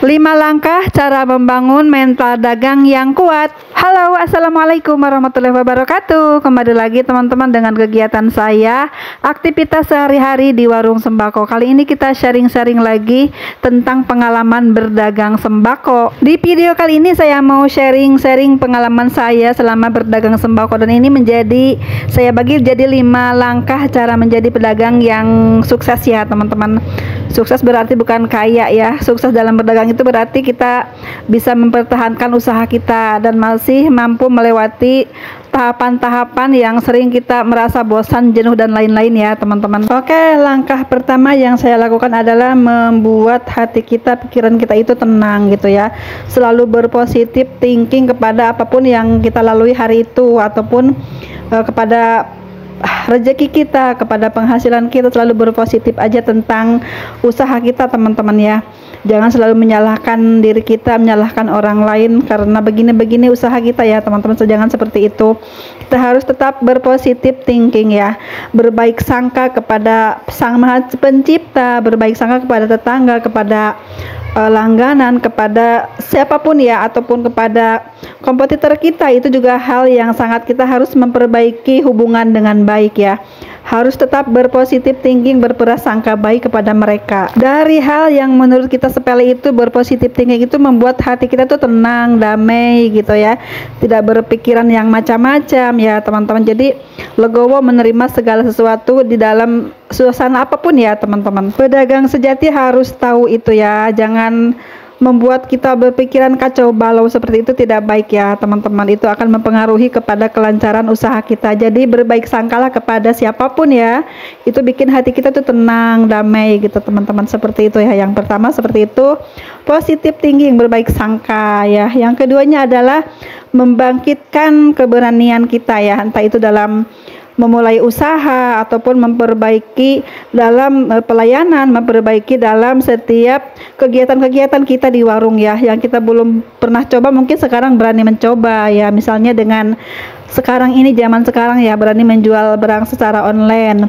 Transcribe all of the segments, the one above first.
5 langkah cara membangun mental dagang yang kuat. Halo, assalamualaikum warahmatullahi wabarakatuh. Kembali lagi teman-teman dengan kegiatan saya, aktivitas sehari-hari di warung sembako. Kali ini kita sharing-sharing lagi tentang pengalaman berdagang sembako. Di video kali ini saya mau sharing-sharing pengalaman saya selama berdagang sembako, dan ini saya bagi jadi 5 langkah cara menjadi pedagang yang sukses ya teman-teman. Sukses berarti bukan kaya ya. Sukses dalam berdagang itu berarti kita bisa mempertahankan usaha kita dan masih mampu melewati tahapan-tahapan yang sering kita merasa bosan, jenuh dan lain-lain ya teman-teman. Oke, langkah pertama yang saya lakukan adalah membuat hati kita, pikiran kita itu tenang gitu ya. Selalu berpositif thinking kepada apapun yang kita lalui hari itu, ataupun kepada rezeki kita, kepada penghasilan kita. Selalu berpositif aja tentang usaha kita teman-teman ya. Jangan selalu menyalahkan diri kita, menyalahkan orang lain karena begini-begini usaha kita ya teman-teman. Jangan seperti itu. Kita harus tetap berpositif thinking ya, berbaik sangka kepada Sang Maha Pencipta, berbaik sangka kepada tetangga, kepada langganan, kepada siapapun ya, ataupun kepada kompetitor kita. Itu juga hal yang sangat kita harus memperbaiki hubungan dengan baik ya. Harus tetap berpositif thinking, berprasangka baik kepada mereka. Dari hal yang menurut kita sepele itu, berpositif thinking itu membuat hati kita tuh tenang, damai gitu ya. Tidak berpikiran yang macam-macam ya teman-teman. Jadi legowo menerima segala sesuatu di dalam suasana apapun ya teman-teman. Pedagang sejati harus tahu itu ya. Jangan membuat kita berpikiran kacau balau seperti itu, tidak baik ya teman-teman. Itu akan mempengaruhi kepada kelancaran usaha kita. Jadi berbaik sangkalah kepada siapapun ya. Itu bikin hati kita tuh tenang, damai gitu teman-teman. Seperti itu ya. Yang pertama seperti itu, positif thinking, berbaik sangka ya. Yang keduanya adalah membangkitkan keberanian kita ya. Entah itu dalam memulai usaha ataupun memperbaiki dalam pelayanan, memperbaiki dalam setiap kegiatan-kegiatan kita di warung ya, yang kita belum pernah coba mungkin sekarang berani mencoba ya. Misalnya dengan sekarang ini, zaman sekarang ya, berani menjual barang secara online,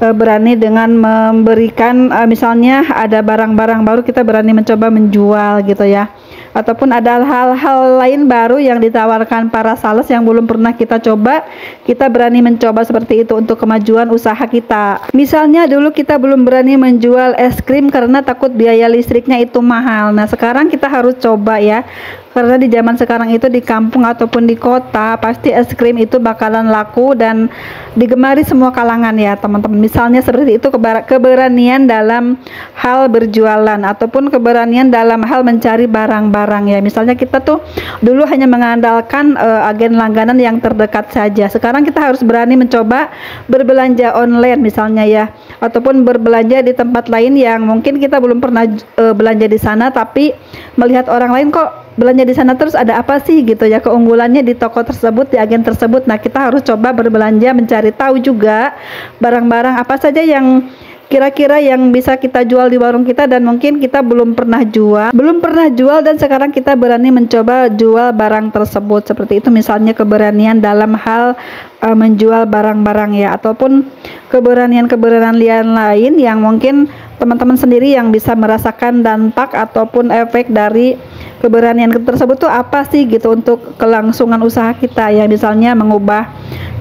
berani dengan memberikan misalnya ada barang-barang baru, kita berani mencoba menjual gitu ya. Ataupun ada hal-hal lain baru yang ditawarkan para sales yang belum pernah kita coba, kita berani mencoba seperti itu untuk kemajuan usaha kita. Misalnya dulu kita belum berani menjual es krim karena takut biaya listriknya itu mahal. Nah sekarang kita harus coba ya, karena di zaman sekarang itu di kampung ataupun di kota pasti es krim itu bakalan laku dan digemari semua kalangan ya teman-teman. Misalnya seperti itu, keberanian dalam hal berjualan ataupun keberanian dalam hal mencari barang-barang ya. Misalnya kita tuh dulu hanya mengandalkan agen langganan yang terdekat saja. Sekarang kita harus berani mencoba berbelanja online misalnya ya, ataupun berbelanja di tempat lain yang mungkin kita belum pernah belanja di sana, tapi melihat orang lain kok belanja di sana terus, ada apa sih gitu ya, keunggulannya di toko tersebut, di agen tersebut. Nah kita harus coba berbelanja, mencari tahu juga barang-barang apa saja yang kira-kira yang bisa kita jual di warung kita dan mungkin kita belum pernah jual dan sekarang kita berani mencoba jual barang tersebut. Seperti itu misalnya keberanian dalam hal menjual barang-barang ya, ataupun keberanian-keberanian lain yang mungkin teman-teman sendiri yang bisa merasakan dampak ataupun efek dari keberanian tersebut tuh apa sih gitu untuk kelangsungan usaha kita ya. Misalnya mengubah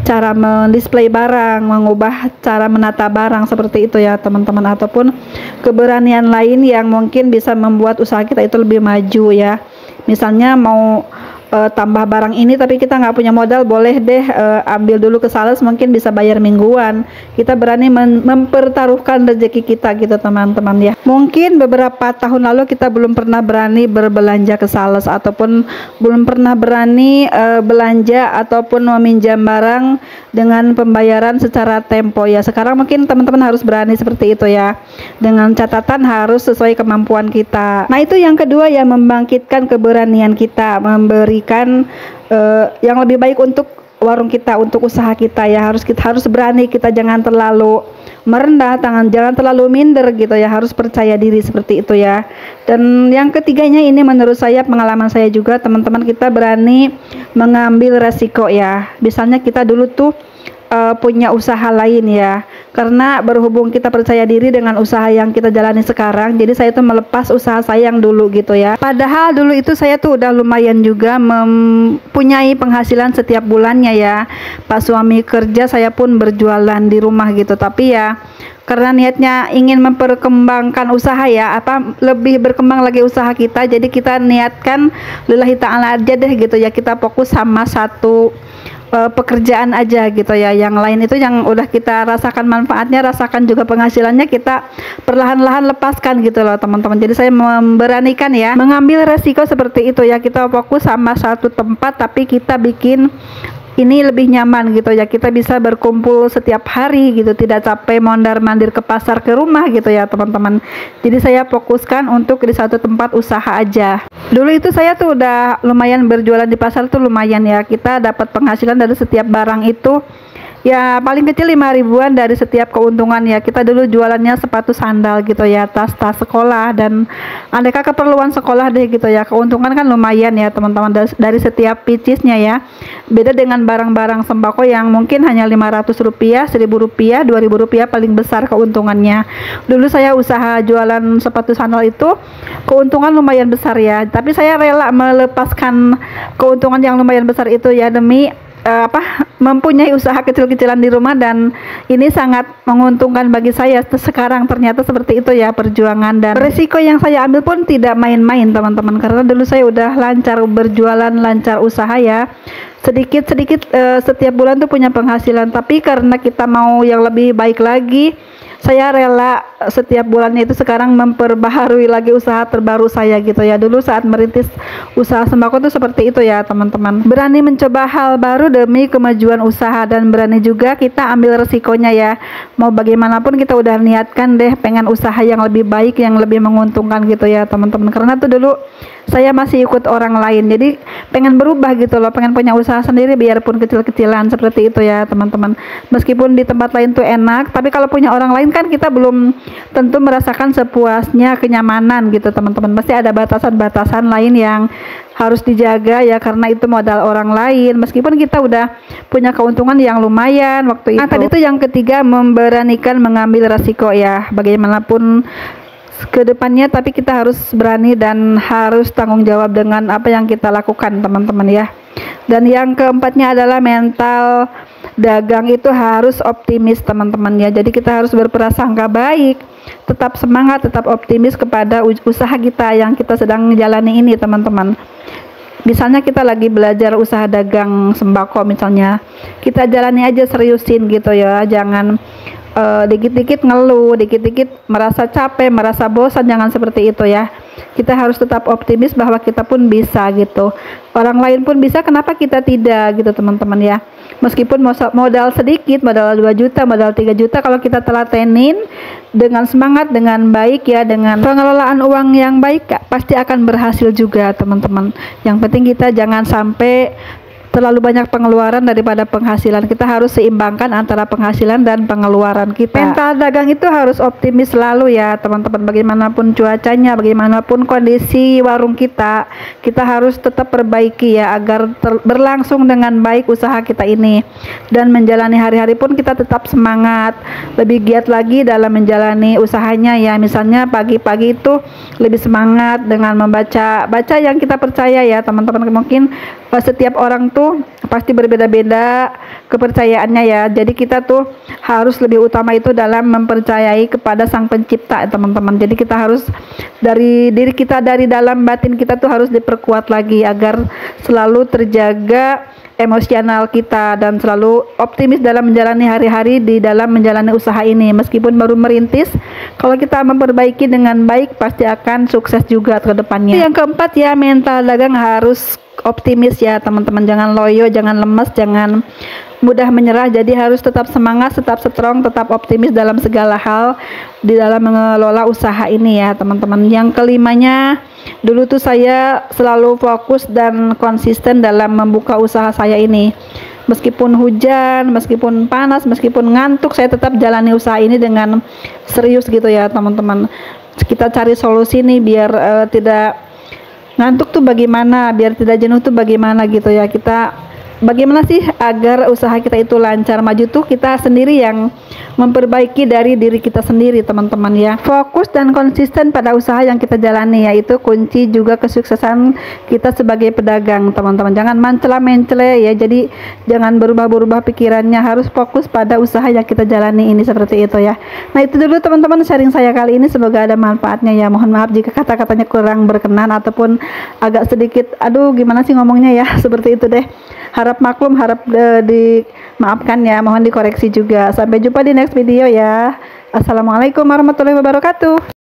cara mendisplay barang, mengubah cara menata barang, seperti itu ya teman-teman. Ataupun keberanian lain yang mungkin bisa membuat usaha kita itu lebih maju ya. Misalnya mau tambah barang ini tapi kita nggak punya modal, boleh deh ambil dulu ke sales, mungkin bisa bayar mingguan. Kita berani mempertaruhkan rezeki kita gitu teman-teman ya. Mungkin beberapa tahun lalu kita belum pernah berani berbelanja ke sales, ataupun belum pernah berani belanja ataupun meminjam barang dengan pembayaran secara tempo ya. Sekarang mungkin teman-teman harus berani seperti itu ya, dengan catatan harus sesuai kemampuan kita. Nah itu yang kedua ya, membangkitkan keberanian kita, memberikan yang lebih baik untuk warung kita, untuk usaha kita ya. Kita harus berani, kita jangan terlalu merendah, jangan terlalu minder gitu ya, harus percaya diri seperti itu ya. Dan yang ketiganya ini menurut saya, pengalaman saya juga teman-teman, kita berani mengambil resiko ya. Misalnya kita dulu tuh punya usaha lain ya, karena berhubung kita percaya diri dengan usaha yang kita jalani sekarang, jadi saya tuh melepas usaha saya yang dulu gitu ya. Padahal dulu itu saya tuh udah lumayan juga mempunyai penghasilan setiap bulannya ya. Pak suami kerja, saya pun berjualan di rumah gitu, tapi ya karena niatnya ingin memperkembangkan usaha ya, lebih berkembang lagi usaha kita, jadi kita niatkan lillahi ta'ala aja deh gitu ya, kita fokus sama satu pekerjaan aja gitu ya. Yang lain itu yang udah kita rasakan manfaatnya, rasakan juga penghasilannya, kita perlahan-lahan lepaskan gitu loh teman-teman. Jadi saya memberanikan ya mengambil resiko seperti itu ya, kita fokus sama satu tempat tapi kita bikin ini lebih nyaman gitu ya, kita bisa berkumpul setiap hari gitu, tidak capek mondar-mandir ke pasar ke rumah gitu ya teman-teman. Jadi saya fokuskan untuk di satu tempat usaha aja. Dulu itu saya tuh udah lumayan berjualan di pasar tuh lumayan ya, kita dapat penghasilan dari setiap barang itu ya paling kecil 5 ribuan dari setiap keuntungan ya. Kita dulu jualannya sepatu sandal gitu ya, tas-tas sekolah dan aneka keperluan sekolah deh gitu ya. Keuntungan kan lumayan ya teman-teman dari setiap picisnya ya. Beda dengan barang-barang sembako yang mungkin hanya 500 rupiah, 1000 rupiah, 2000 rupiah paling besar keuntungannya. Dulu saya usaha jualan sepatu sandal itu keuntungan lumayan besar ya, tapi saya rela melepaskan keuntungan yang lumayan besar itu ya demi mempunyai usaha kecil-kecilan di rumah, dan ini sangat menguntungkan bagi saya sekarang. Ternyata seperti itu ya perjuangan, dan resiko yang saya ambil pun tidak main-main teman-teman, karena dulu saya udah lancar berjualan, lancar usaha ya, sedikit-sedikit setiap bulan tuh punya penghasilan. Tapi karena kita mau yang lebih baik lagi, saya rela setiap bulannya itu sekarang memperbaharui lagi usaha terbaru saya gitu ya. Dulu saat merintis usaha sembako tuh seperti itu ya teman-teman, berani mencoba hal baru demi kemajuan usaha, dan berani juga kita ambil resikonya ya. Mau bagaimanapun kita udah niatkan deh pengen usaha yang lebih baik, yang lebih menguntungkan gitu ya teman-teman. Karena tuh dulu saya masih ikut orang lain, jadi pengen berubah gitu loh, pengen punya usaha sendiri biarpun kecil-kecilan seperti itu ya teman-teman. Meskipun di tempat lain tuh enak, tapi kalau punya orang lain kan kita belum tentu merasakan sepuasnya kenyamanan gitu teman-teman. Pasti ada batasan-batasan lain yang harus dijaga ya, karena itu modal orang lain, meskipun kita udah punya keuntungan yang lumayan waktu itu. Nah tadi tuh yang ketiga, memberanikan mengambil resiko ya, bagaimanapun ke depannya, tapi kita harus berani dan harus tanggung jawab dengan apa yang kita lakukan teman-teman ya. Dan yang keempatnya adalah mental dagang itu harus optimis teman-teman ya. Jadi kita harus berprasangka baik, tetap semangat, tetap optimis kepada usaha kita yang kita sedang jalani ini teman-teman. Misalnya kita lagi belajar usaha dagang sembako misalnya, kita jalani aja, seriusin gitu ya, jangan dikit-dikit ngeluh, dikit-dikit merasa capek, merasa bosan, jangan seperti itu ya. Kita harus tetap optimis bahwa kita pun bisa gitu. Orang lain pun bisa, kenapa kita tidak gitu teman-teman ya. Meskipun modal sedikit, modal 2 juta, modal 3 juta, kalau kita telatenin dengan semangat, dengan baik ya, dengan pengelolaan uang yang baik, pasti akan berhasil juga teman-teman. Yang penting kita jangan sampai terlalu banyak pengeluaran daripada penghasilan. Kita harus seimbangkan antara penghasilan dan pengeluaran kita. Mental dagang itu harus optimis selalu ya teman-teman. Bagaimanapun cuacanya, bagaimanapun kondisi warung kita harus tetap perbaiki ya, agar berlangsung dengan baik usaha kita ini. Dan menjalani hari-hari pun kita tetap semangat, lebih giat lagi dalam menjalani usahanya ya. Misalnya pagi-pagi itu lebih semangat dengan membaca yang kita percaya ya teman-teman. Mungkin setiap orang tuh pasti berbeda-beda kepercayaannya ya. Jadi kita tuh harus lebih utama itu dalam mempercayai kepada Sang Pencipta teman-teman. Jadi kita harus dari diri kita, dari dalam batin kita tuh harus diperkuat lagi agar selalu terjaga emosional kita dan selalu optimis dalam menjalani hari-hari di dalam menjalani usaha ini. Meskipun baru merintis, kalau kita memperbaiki dengan baik pasti akan sukses juga ke depannya. Yang keempat ya, mental dagang harus optimis ya teman-teman. Jangan loyo, jangan lemes, jangan mudah menyerah. Jadi harus tetap semangat, tetap strong, tetap optimis dalam segala hal di dalam mengelola usaha ini ya teman-teman. Yang kelimanya, dulu tuh saya selalu fokus dan konsisten dalam membuka usaha saya ini. Meskipun hujan, meskipun panas, meskipun ngantuk, saya tetap jalani usaha ini dengan serius gitu ya teman-teman. Kita cari solusi nih biar tidak ngantuk tuh bagaimana, biar tidak jenuh tuh bagaimana gitu ya. Kita bagaimana sih agar usaha kita itu lancar maju tuh kita sendiri yang memperbaiki dari diri kita sendiri teman-teman ya. Fokus dan konsisten pada usaha yang kita jalani yaitu kunci juga kesuksesan kita sebagai pedagang teman-teman. Jangan mencela-mencela ya, jadi jangan berubah-berubah pikirannya, harus fokus pada usaha yang kita jalani ini seperti itu ya. Nah itu dulu teman-teman sharing saya kali ini, semoga ada manfaatnya ya. Mohon maaf jika kata-katanya kurang berkenan ataupun agak sedikit aduh gimana sih ngomongnya ya, seperti itu deh. Harap maklum, harap dimaafkan ya, mohon dikoreksi juga. Sampai jumpa di next video ya. Assalamualaikum warahmatullahi wabarakatuh.